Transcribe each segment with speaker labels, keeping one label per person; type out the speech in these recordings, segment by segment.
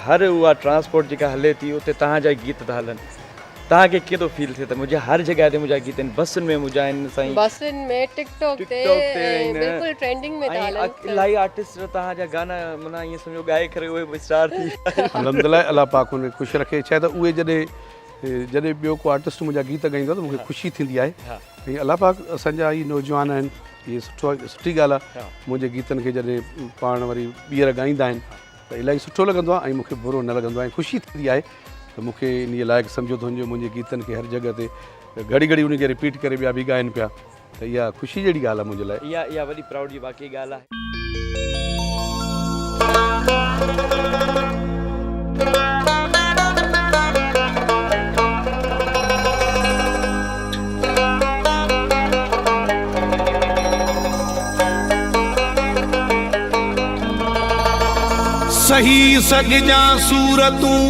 Speaker 1: हर उहा ट्रांसपोर्ट जेका हले थी उते तव्हांजा गीत था हलनि, तव्हांखे कीअं थो फील थिए त मुंहिंजा हर जॻह ते मुंहिंजा गीत आहिनि, बसुनि में मुंहिंजा आहिनि साईं,
Speaker 2: बसुनि में टिकटॉक ते बिल्कुलु ट्रेंडिंग में था हलनि।
Speaker 1: इलाही आर्टिस्ट तव्हांजा गाना माना ईअं सम्झो ॻाए करे उहे स्टार थी
Speaker 3: अलहमदिल्ला अल्लाह पाक उन ख़ुशि रखे। छा त उहे जॾहिं ॿियो को आर्टिस्ट मुंहिंजा गीत ॻाईंदो आहे त मूंखे ख़ुशी थींदी आहे। ऐं अल्लाह पाक असांजा ई नौजवान आहिनि, इहे सुठी ॻाल्हि आहे। मुंहिंजे गीतनि खे जॾहिं पाण वरी ॿीहर ॻाईंदा आहिनि त इलाही सुठो लॻंदो आहे ऐं मूंखे बुरो न लॻंदो आहे, ख़ुशी थींदी आहे त मूंखे इन लाइक़ु सम्झो त हुनजो मुंहिंजे गीतनि खे हर जॻह ते घड़ी घड़ी उनखे रिपीट करे ॿिया बि ॻाइनि पिया, त इहा ख़ुशी जहिड़ी ॻाल्हि आहे मुंहिंजे लाइ।
Speaker 1: इहा वॾी प्राउड जी बाक़ी ॻाल्हि आहे।
Speaker 4: सही सघजां सूरतूं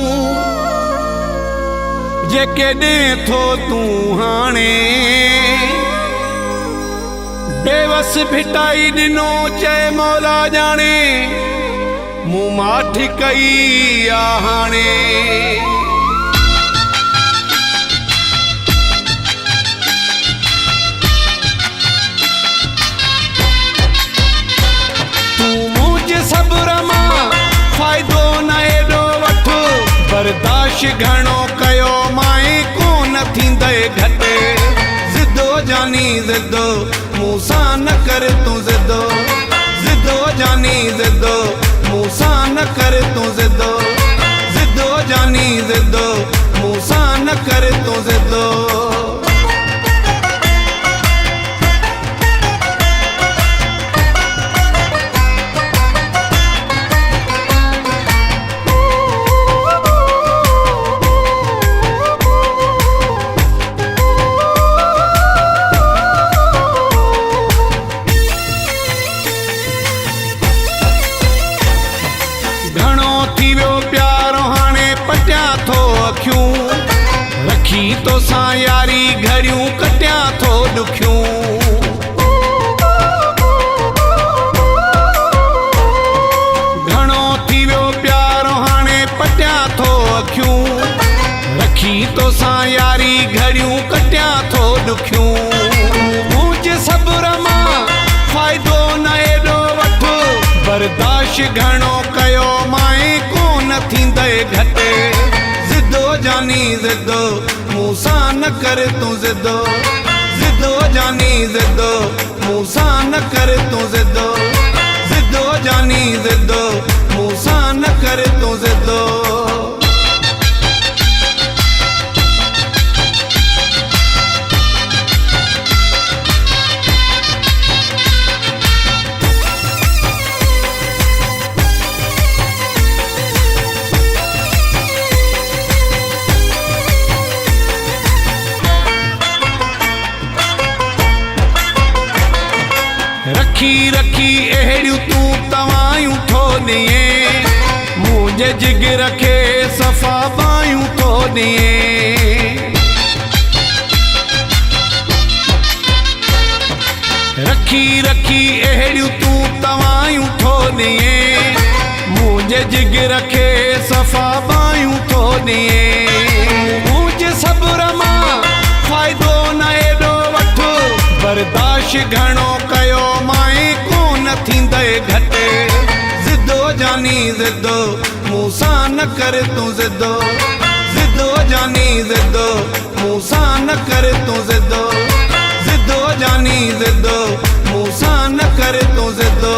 Speaker 4: जेके ॾे थो तूं हाणे, बेवस भिटाई ॾिनो चए मौला ॼाणे, मूं माठ कई आ हाणे। तूं मुंहिंजे सब्र मां फ़ाइदो न एॾो वठ, बर्दाश्त घणो कयो माए कोन थींदे घटि, ज़िदो जानी ज़िदो मूंसां न कर तूं ज़िदो, ज़िदो जानी ज़िदो मूंसां न कर तूं ज़िदो, ज़िदो जानी ज़िदो मूंसां न कर तूं ज़िदो। रखी तो सां यारी घड़ियूं कटियां थो ॾुखियूं, घणो थी वियो प्यार हाणे पटियां थो अखियूं, रखी तो सां यारी घड़ियूं कटियां थो ॾुखियूं। मुंहिंजे सब्र मां फ़ाइदो न एॾो वठ, बर्दाश्त घणो कयो माए कोन थींदे घटि, ज़िदो जानी ज़िदो मूंसां न कर तूं ज़िदो, ज़िदो जानी ज़िदो मूंसां न कर तूं ज़िदो, ज़िदो जानी ज़िदो मूंसां न कर तूं ज़िदो। रखी रखी अहिड़ियूं तूं तवायूं थो ॾिए, मुंहिंजे जिगर खे सफ़ा बायूं थो ॾिए, रखी रखी अहिड़ियूं तूं तवायूं थो ॾिए, मुंहिंजे जिगर खे सफ़ा बायूं थो ॾिए। मुंहिंजे सब्र मां फ़ाइदो न एॾो वठ, बर्दाश्त घणो कयो माए कोन थींदे घटि, ज़िदो जानी ज़िदो मूंसां न कर तूं ज़िदो, ज़िदो जानी ज़िदो मूंसां न कर तूं ज़िदो, ज़िदो जानी ज़िदो मूंसां न कर तूं ज़िदो।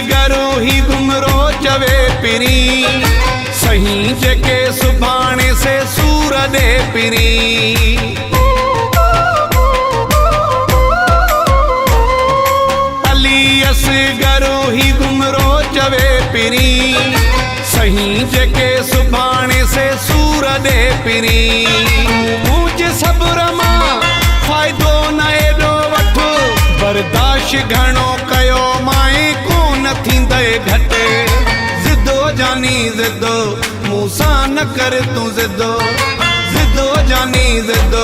Speaker 4: गरो ही घुमरो चवे पिरी, सही जेके सुभाणे से सूर दे पिरी, अली असगरो ही घुमरो चवे पिरी, सही जेके सुभाणे से सूर दे पिरी। मुंहिंजे सब्र मां कोशिश घणो कयो माए कोन थींदे घटि ज़िदो जानी ज़िदो मूंसां न कर तूं ज़िदो ज़िदो जानी ज़िदो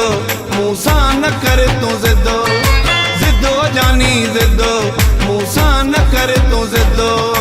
Speaker 4: मूंसां न कर तूं ज़िदो ज़िदो जानी ज़िदो मूंसां न कर तूं ज़िदो